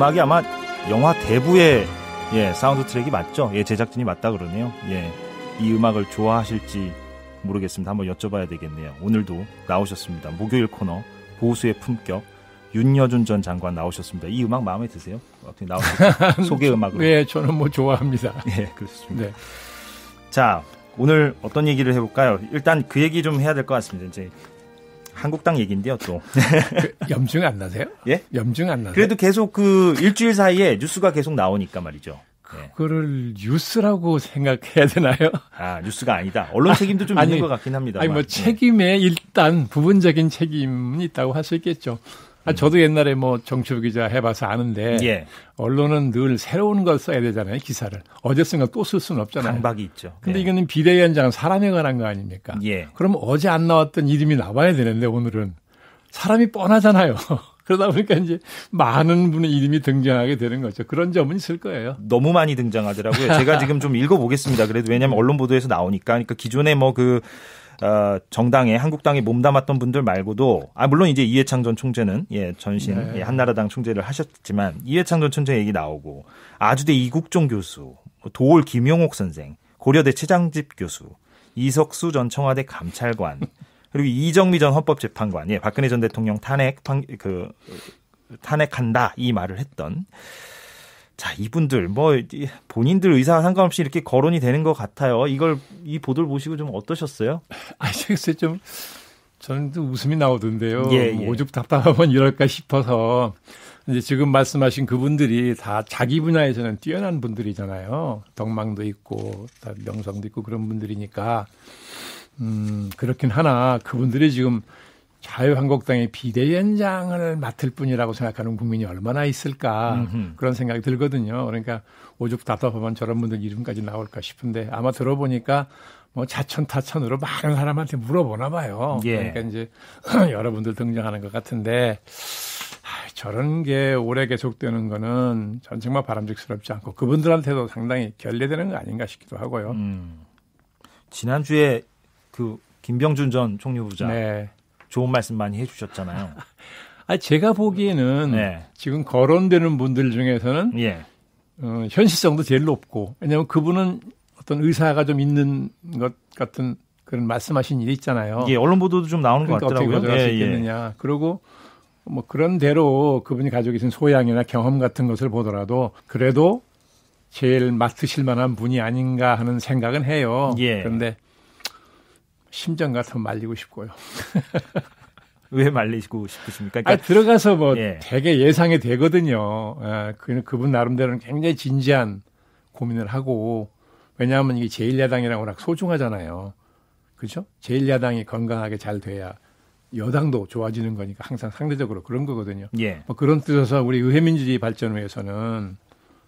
음악이 아마 영화 대부의 사운드 트랙이 맞죠? 제작진이 맞다 그러네요. 이 음악을 좋아하실지 모르겠습니다. 한번 여쭤봐야 되겠네요. 오늘도 나오셨습니다. 목요일 코너 보수의 품격 윤여준 전 장관 나오셨습니다. 이 음악 마음에 드세요? 어떻게 나오셨어요? 소개 음악으로. 네, 저는 뭐 좋아합니다. 그렇습니다. 네. 자, 오늘 어떤 얘기를 해볼까요? 일단 그 얘기 좀 해야 될 것 같습니다. 이제 한국당 얘기인데요, 또. 염증 안 나세요? 예? 염증 안 나세요? 그래도 계속 일주일 사이에 뉴스가 계속 나오니까 말이죠. 그거를 뉴스라고 생각해야 되나요? 뉴스가 아니다. 언론 책임도 좀 있는 것 같긴 합니다. 뭐 책임에 일단 부분적인 책임이 있다고 할 수 있겠죠. 저도 옛날에 뭐 정치부 기자 해봐서 아는데 언론은 늘 새로운 걸 써야 되잖아요, 기사를. 어제 쓴 걸 또 쓸 수는 없잖아요. 강박이 있죠. 근데 이거는 비대위원장은 사람에 관한 거 아닙니까? 그럼 어제 안 나왔던 이름이 나와야 되는데 오늘은 사람이 뻔하잖아요. 그러다 보니까 이제 많은 분의 이름이 등장하게 되는 거죠. 그런 점은 있을 거예요. 너무 많이 등장하더라고요. 제가 지금 좀 읽어보겠습니다. 그래도 왜냐하면 언론 보도에서 나오니까. 그러니까 기존에 정당에 한국당에 몸담았던 분들 말고도 물론 이제 이해창 전 총재는 전신 한나라당 총재를 하셨지만 이해창 전 총재 얘기 나오고 아주대 이국종 교수, 도올 김용옥 선생, 고려대 최장집 교수, 이석수 전 청와대 감찰관 그리고 이정미 전 헌법재판관, 박근혜 전 대통령 탄핵한다 이 말을 했던. 자, 이분들 본인들 의사와 상관없이 이렇게 거론이 되는 것 같아요. 이 보도를 보시고 좀 어떠셨어요? 글쎄 좀 저는 또 웃음이 나오던데요. 오죽 답답하면 이럴까 싶어서 이제 지금 말씀하신 그분들이 다 자기 분야에서는 뛰어난 분들이잖아요. 덕망도 있고 다 명성도 있고 그런 분들이니까 그렇긴 하나 그분들이 지금 자유한국당의 비대위원장을 맡을 뿐이라고 생각하는 국민이 얼마나 있을까 그런 생각이 들거든요. 그러니까 오죽 답답하면 저런 분들 이름까지 나올까 싶은데 아마 들어보니까 뭐 자천타천으로 많은 사람한테 물어보나 봐요. 그러니까 이제 여러분들 등장하는 것 같은데 저런 게 오래 계속되는 거는 전 정말 바람직스럽지 않고 그분들한테도 상당히 결례되는 거 아닌가 싶기도 하고요. 지난주에 김병준 전 총리부장 좋은 말씀 많이 해주셨잖아요. 제가 보기에는 지금 거론되는 분들 중에서는 현실성도 제일 높고 왜냐하면 그분은 어떤 의사가 좀 있는 것 같은 그런 말씀하신 일이 있잖아요. 언론 보도도 좀 나오는 것 같더라고요. 어떻게 거절할 수 있겠느냐. 그리고 뭐 그런 대로 그분이 가지고 계신 소양이나 경험 같은 것을 보더라도 그래도 제일 맡으실 만한 분이 아닌가 하는 생각은 해요. 그런데 심정 같으면 말리고 싶고요. 왜 말리고 싶으십니까? 그러니까 들어가서 되게 예상이 되거든요. 그분 나름대로는 굉장히 진지한 고민을 하고 왜냐하면 이게 제1야당이랑 워낙 소중하잖아요. 그렇죠? 제1야당이 건강하게 잘 돼야 여당도 좋아지는 거니까 항상 상대적으로 그런 거거든요. 그런 뜻에서 우리 의회민주주의 발전을 위해서는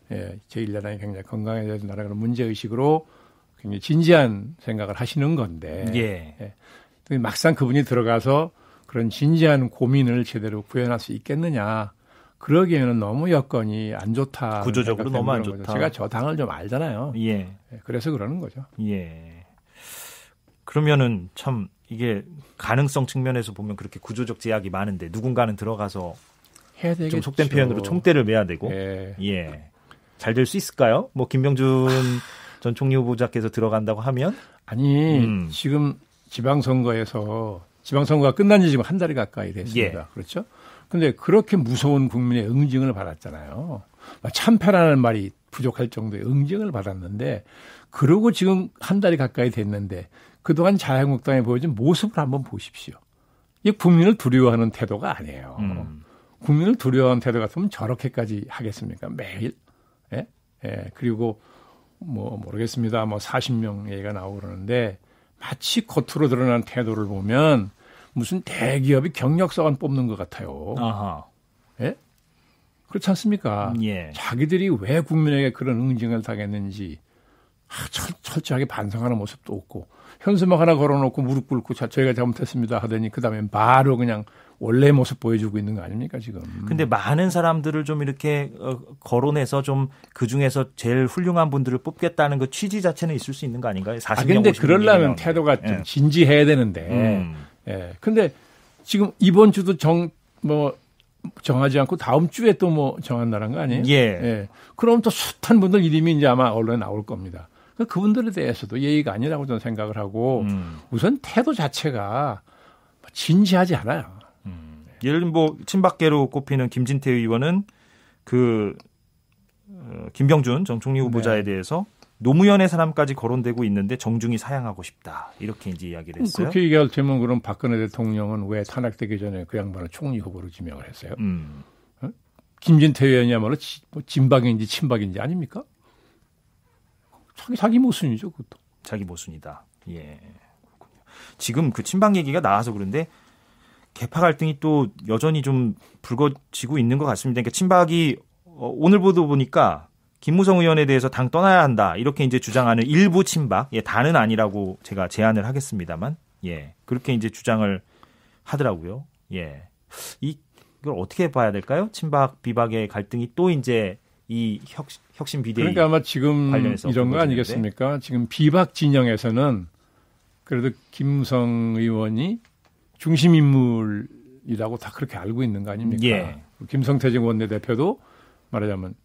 제1야당이 굉장히 건강해야 된다는 문제의식으로 굉장히 진지한 생각을 하시는 건데 막상 그분이 들어가서 그런 진지한 고민을 제대로 구현할 수 있겠느냐. 그러기에는 너무 여건이 안 좋다. 구조적으로 너무 안 좋다. 거죠. 제가 저 당을 좀 알잖아요. 그래서 그러는 거죠. 그러면은 참 이게 가능성 측면에서 보면 그렇게 구조적 제약이 많은데 누군가는 들어가서 해야 되겠죠. 좀 속된 표현으로 총대를 매야 되고 잘 될 수 있을까요? 김병준 전 총리 후보자께서 들어간다고 하면 지금 지방선거가 끝난 지 지금 한 달이 가까이 됐습니다. 그렇죠? 근데 그렇게 무서운 국민의 응징을 받았잖아요. 참패라는 말이 부족할 정도의 응징을 받았는데 그러고 지금 한 달이 가까이 됐는데 그동안 자유한국당에 보여준 모습을 한번 보십시오. 이게 국민을 두려워하는 태도가 아니에요. 국민을 두려워하는 태도 같으면 저렇게까지 하겠습니까? 매일? 그리고 모르겠습니다. 40명 얘기가 나오고 그러는데 마치 겉으로 드러난 태도를 보면 무슨 대기업이 경력사관 뽑는 것 같아요. 그렇지 않습니까? 자기들이 왜 국민에게 그런 응징을 당했는지 철저하게 반성하는 모습도 없고 현수막 하나 걸어놓고 무릎 꿇고 저희가 잘못했습니다 하더니 그다음에 바로 그냥 원래 모습 보여주고 있는 거 아닙니까 지금. 근데 많은 사람들을 좀 이렇게 거론해서 좀 그중에서 제일 훌륭한 분들을 뽑겠다는 그 취지 자체는 있을 수 있는 거 아닌가요? 40명, 근데 그러려면 태도가 좀 진지해야 되는데. 근데 지금 이번 주도 정하지 않고 다음 주에 또 뭐 정한다는 거 아니에요? 예. 예. 그럼 또 숱한 분들 이름이 이제 아마 언론에 나올 겁니다. 그분들에 대해서도 예의가 아니라고 저는 생각을 하고 우선 태도 자체가 진지하지 않아요. 예를 들면 뭐 친박계로 꼽히는 김진태 의원은 김병준 전 총리 후보자에 대해서 노무현의 사람까지 거론되고 있는데 정중히 사양하고 싶다. 이렇게 이제 이야기를 했어요. 그렇게 얘기할 테면 그럼 박근혜 대통령은 왜 탄핵되기 전에 그 양반을 총리 후보로 지명을 했어요? 김진태 의원이야말로 진박인지 친박인지 아닙니까? 자기 모순이죠, 그것도. 자기 모순이다. 예. 그렇군요. 지금 그 친박 얘기가 나와서 그런데 계파 갈등이 또 여전히 좀 불거지고 있는 것 같습니다. 그러니까 친박이 오늘 보도 보니까 김무성 의원에 대해서 당 떠나야 한다. 이렇게 이제 주장하는 일부 친박, 예, 다는 아니라고 제가 제안을 하겠습니다만, 예, 그렇게 이제 주장을 하더라고요. 예, 이걸 어떻게 봐야 될까요? 친박 비박의 갈등이 또 이제 이 혁신 비대위 그러니까 아마 지금 이런 거 아니겠습니까? 지금 비박 진영에서는 그래도 김무성 의원이 중심 인물이라고 다 그렇게 알고 있는 거 아닙니까? 예. 김성태진 원내대표도 말하자면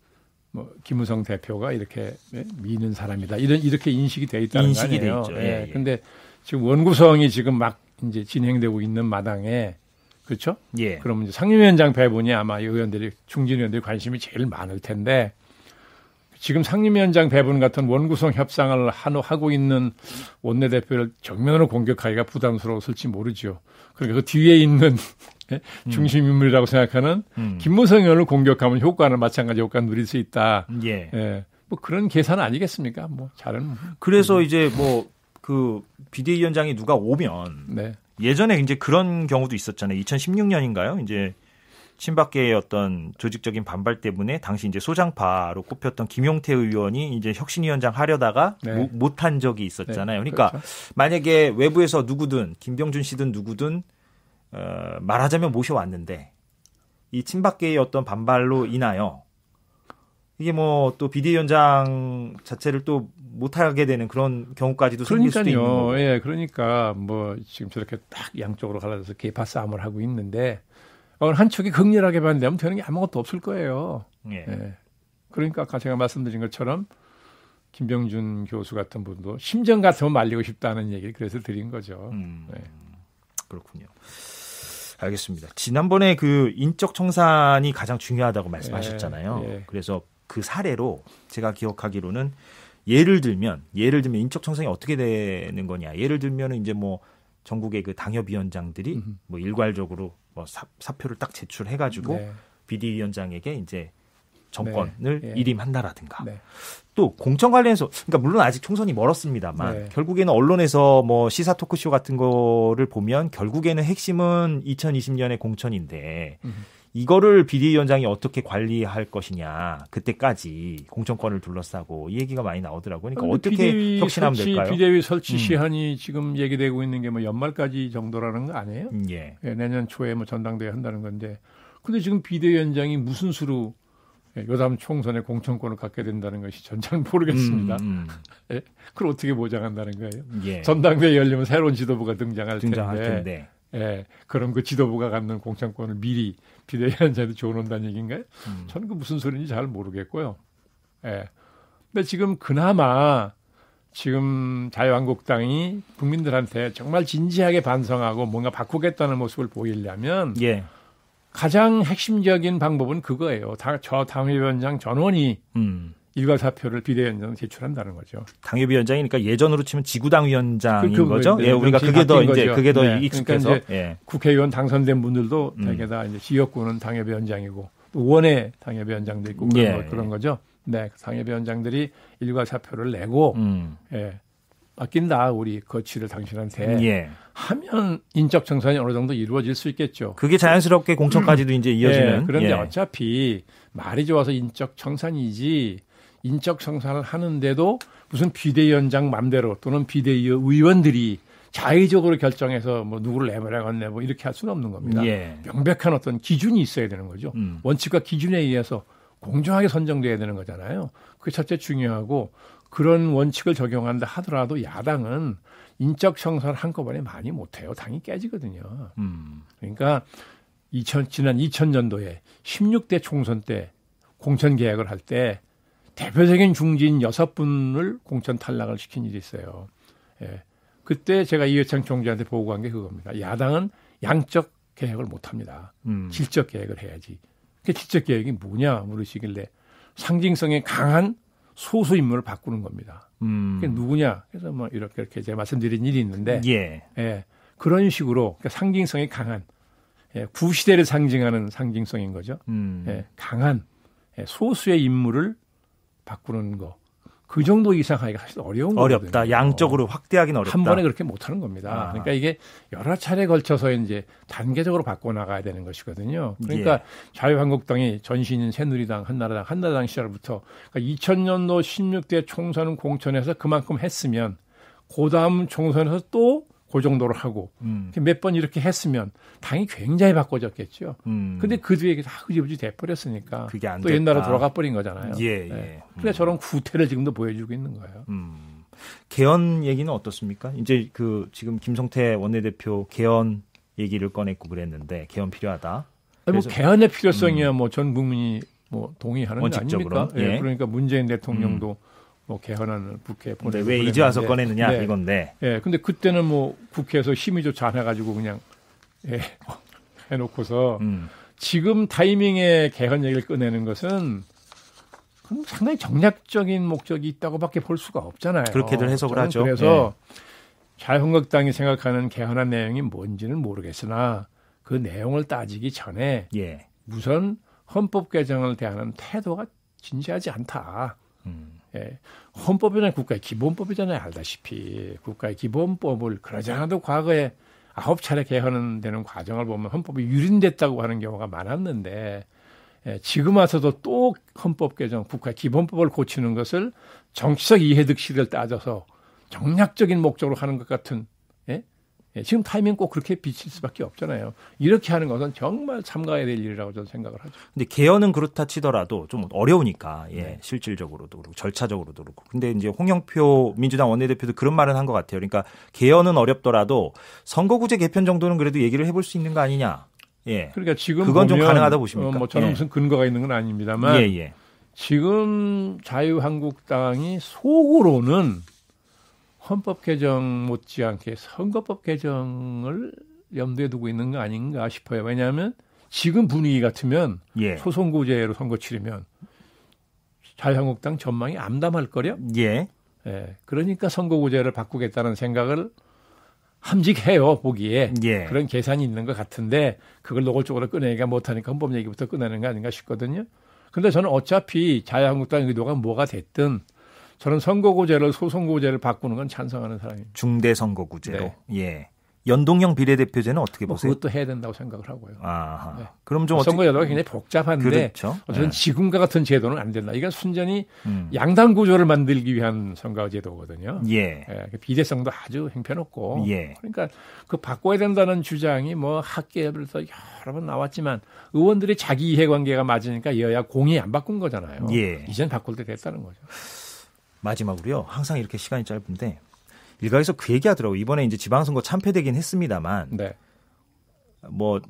뭐 김무성 대표가 이렇게 미는 사람이다. 이렇게 인식이 돼 있다는 인식이 거 아니에요. 돼 있죠. 예. 근데 지금 원구성이 지금 막 이제 진행되고 있는 마당에 그렇죠? 예. 그러면 이제 상임위원장 배분이 아마 의원들이 중진 의원들이 관심이 제일 많을 텐데 지금 상임위원장 배분 같은 원구성 협상을 하고 있는 원내대표를 정면으로 공격하기가 부담스러웠을지 모르죠. 그러니까 그 뒤에 있는 중심 인물이라고 생각하는 김무성 의원을 공격하면 효과는 마찬가지 효과를 누릴 수 있다. 예. 예. 뭐 그런 계산 아니겠습니까? 뭐 잘은. 그래서 이제 뭐 그 비대위원장이 누가 오면 네. 예전에 이제 그런 경우도 있었잖아요. 2016년인가요? 이제 친박계의 어떤 조직적인 반발 때문에 당시 이제 소장파로 꼽혔던 김용태 의원이 이제 혁신위원장 하려다가 네. 못한 적이 있었잖아요. 네. 그러니까 그렇죠. 만약에 외부에서 누구든 김병준 씨든 누구든 말하자면 모셔왔는데 이 친박계의 어떤 반발로 인하여 이게 뭐 또 비대위원장 자체를 또 못하게 되는 그런 경우까지도 생길 수도 있는 거고. 예, 그러니까 뭐 지금 저렇게 딱 양쪽으로 갈라져서 계파 싸움을 하고 있는데 한쪽이 극렬하게 반대하면 되는 게 아무것도 없을 거예요. 예. 예. 그러니까 아까 제가 말씀드린 것처럼 김병준 교수 같은 분도 심정 같으면 말리고 싶다는 얘기를 그래서 드린 거죠. 네. 그렇군요. 알겠습니다. 지난번에 그 인적 청산이 가장 중요하다고 말씀하셨잖아요. 예. 그래서 그 사례로 제가 기억하기로는 예를 들면 인적 청산이 어떻게 되는 거냐. 예를 들면 이제 뭐 전국의 그 당협위원장들이 뭐 일괄적으로 뭐 사표를 딱 제출해가지고 네. 비대위원장에게 이제 정권을 네. 일임한다라든가. 네. 또 공천 관련해서 그러니까 물론 아직 총선이 멀었습니다만 네. 결국에는 언론에서 뭐 시사 토크쇼 같은 거를 보면 결국에는 핵심은 2020년의 공천인데 이거를 비대위원장이 어떻게 관리할 것이냐 그때까지 공천권을 둘러싸고 이 얘기가 많이 나오더라고요. 그러니까 어떻게 혁신하면 될까요? 비대위 설치 시한이 지금 얘기되고 있는 게 뭐 연말까지 정도라는 거 아니에요? 예. 예, 내년 초에 뭐 전당대회 한다는 건데 근데 지금 비대위원장이 무슨 수로 요다음 총선에 공천권을 갖게 된다는 것이 전 잘 모르겠습니다. 예? 그걸 어떻게 보장한다는 거예요? 예. 전당대회 열리면 새로운 지도부가 등장할 텐데. 예, 그럼 그 지도부가 갖는 공천권을 미리 비대위원장한테 줘놓는다는 얘기인가요? 저는 그 무슨 소리인지 잘 모르겠고요. 예. 근데 지금 그나마 지금 자유한국당이 국민들한테 정말 진지하게 반성하고 뭔가 바꾸겠다는 모습을 보이려면 예. 가장 핵심적인 방법은 그거예요. 저 당협위원장 전원이 일괄사표를 비대위원장에 제출한다는 거죠. 당협위원장이니까 예전으로 치면 지구당 위원장인 거죠. 예, 우리가 그게 더 익숙해서 그러니까 이제 국회의원 당선된 분들도 대개 다 이제 지역구는 당협위원장이고 또 원외 당협위원장도 있고 그런 거죠. 네, 당협위원장들이 일괄사표를 내고 맡긴다 우리 거취를 당신한테 하면 인적 청산이 어느 정도 이루어질 수 있겠죠. 그게 자연스럽게 공천까지도 이제 이어지는. 그런데 어차피 말이 좋아서 인적 청산이지 인적 청산을 하는데도 무슨 비대위원장 맘대로 또는 비대위원들이 자의적으로 결정해서 뭐 누구를 내보내겠네 뭐 이렇게 할 수는 없는 겁니다. 명백한 어떤 기준이 있어야 되는 거죠. 원칙과 기준에 의해서 공정하게 선정돼야 되는 거잖아요. 그게 첫째 중요하고 그런 원칙을 적용한다 하더라도 야당은 인적 청산을 한꺼번에 많이 못해요. 당이 깨지거든요. 그러니까 지난 2000년도에 16대 총선 때 공천 개혁을 할 때 대표적인 중진 6분을 공천 탈락을 시킨 일이 있어요. 예. 그때 제가 이회창 총재한테 보고한 게 그겁니다. 야당은 양적 개혁을 못합니다. 질적 개혁을 해야지. 그 질적 개혁이 뭐냐 물으시길래 상징성이 강한 소수 인물을 바꾸는 겁니다. 그게 누구냐? 그래서 뭐 이렇게 제가 말씀드린 일이 있는데, 예, 그런 식으로 그러니까 상징성이 강한 구시대를 상징하는 상징성인 거죠. 예, 강한 소수의 인물을 바꾸는 거. 그 정도 이상 하기가 사실 어려운 거거든요. 어렵다. 양적으로 확대하기는 어렵다. 한 번에 그렇게 못하는 겁니다. 그러니까 이게 여러 차례 걸쳐서 이제 단계적으로 바꿔 나가야 되는 것이거든요. 그러니까 자유한국당이 전신인 새누리당, 한나라당 시절부터 그러니까 2000년도 16대 총선 공천에서 그만큼 했으면 그다음 총선에서 또 그 정도로 하고 몇 번 이렇게 했으면 당이 굉장히 바꿔졌겠죠. 근데 그 뒤에 다 흐지부지 돼버렸으니까 그게 안 또 됐다. 옛날로 돌아가 버린 거잖아요. 예. 네. 그러니까 저런 구태를 지금도 보여주고 있는 거예요. 개헌 얘기는 어떻습니까? 이제 그 지금 김성태 원내대표 개헌 얘기를 꺼냈고 그랬는데 개헌 필요하다. 아니, 뭐 개헌의 필요성이야 뭐 전 국민이 뭐 동의하는 거 아닙니까? 예. 그러니까 문재인 대통령도 뭐 개헌안을 국회에 보내고 왜 이제 와서 꺼내느냐 네. 이건데. 예. 근데 그때는 뭐 국회에서 심의조차 안 해가지고 그냥 해놓고서 지금 타이밍에 개헌 얘기를 꺼내는 것은 상당히 정략적인 목적이 있다고밖에 볼 수가 없잖아요. 그렇게들 해석을 하죠. 그래서 자유한국당이 생각하는 개헌안 내용이 뭔지는 모르겠으나 그 내용을 따지기 전에 우선 헌법 개정을 대하는 태도가 진지하지 않다. 헌법이란 국가의 기본법이잖아요. 알다시피 국가의 기본법을 그러지 않아도 과거에 9차례 개헌되는 과정을 보면 헌법이 유린됐다고 하는 경우가 많았는데 지금 와서도 또 헌법 개정, 국가의 기본법을 고치는 것을 정치적 이해득실을 따져서 정략적인 목적으로 하는 것 같은 지금 타이밍 꼭 그렇게 비칠 수밖에 없잖아요. 이렇게 하는 것은 정말 삼가해야 될 일이라고 저는 생각을 하죠. 근데 개헌은 그렇다 치더라도 좀 어려우니까 실질적으로도 그렇고 절차적으로도 그렇고. 근데 이제 홍영표 민주당 원내대표도 그런 말은 한 것 같아요. 그러니까 개헌은 어렵더라도 선거구제 개편 정도는 그래도 얘기를 해볼 수 있는 거 아니냐. 그러니까 지금 그건 좀 가능하다 보십니까? 뭐 저는 무슨 근거가 있는 건 아닙니다만 지금 자유한국당이 속으로는 헌법 개정 못지않게 선거법 개정을 염두에 두고 있는 거 아닌가 싶어요. 왜냐하면 지금 분위기 같으면 소선구제로 선거 치르면 자유한국당 전망이 암담할 거려. 그러니까 선거구제를 바꾸겠다는 생각을 함직해요, 보기에. 그런 계산이 있는 것 같은데 그걸 노골적으로 꺼내기가 못하니까 헌법 얘기부터 꺼내는 거 아닌가 싶거든요. 그런데 저는 어차피 자유한국당 의도가 뭐가 됐든 저는 선거구제를 소선거구제를 바꾸는 건 찬성하는 사람입니다. 중대선거구제로. 연동형 비례대표제는 어떻게 보세요? 그것도 해야 된다고 생각을 하고요. 그럼 좀 선거제도가 굉장히 복잡한데 그렇죠. 저는 지금과 같은 제도는 안 된다. 이건 순전히 양당 구조를 만들기 위한 선거제도거든요. 비례성도 아주 형편없고. 그러니까 그 바꿔야 된다는 주장이 뭐 학계에서 여러 번 나왔지만 의원들이 자기 이해관계가 맞으니까 여야 공이 안 바꾼 거잖아요. 이젠 바꿀 때 됐다는 거죠. 마지막으로요. 항상 이렇게 시간이 짧은데 일각에서 그 얘기하더라고요. 이번에 이제 지방선거 참패되긴 했습니다만 뭐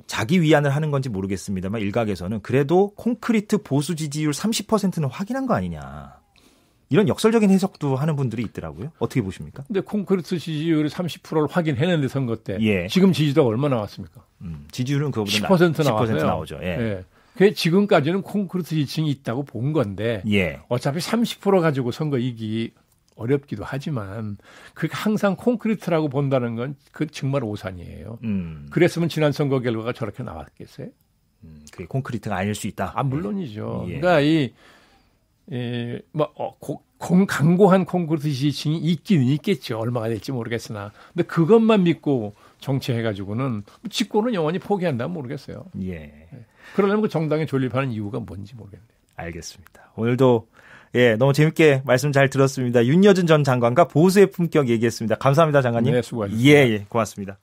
자기 위안을 하는 건지 모르겠습니다만 일각에서는 그래도 콘크리트 보수 지지율 30%는 확인한 거 아니냐. 이런 역설적인 해석도 하는 분들이 있더라고요. 어떻게 보십니까? 근데 콘크리트 지지율이 30%를 확인했는데 선거 때 지금 지지도가 얼마 나왔습니까? 지지율은 그거보다 10% 나왔어요. 10% 나오죠. 그 지금까지는 콘크리트 지층이 있다고 본 건데 어차피 30% 가지고 선거 이기기 어렵기도 하지만 그 항상 콘크리트라고 본다는 건 그 정말 오산이에요. 그랬으면 지난 선거 결과가 저렇게 나왔겠어요? 그게 콘크리트가 아닐 수 있다. 물론이죠. 그러니까 강고한 콘크리트 지층이 있기는 있겠죠. 얼마가 될지 모르겠으나. 근데 그것만 믿고 정치해가지고는 집권은 영원히 포기한다면 모르겠어요. 그러려면 그 정당에 존립하는 이유가 뭔지 모르겠네요. 알겠습니다. 오늘도 너무 재밌게 말씀 잘 들었습니다. 윤여준 전 장관과 보수의 품격 얘기했습니다. 감사합니다, 장관님. 네, 수고하셨습니다. 고맙습니다.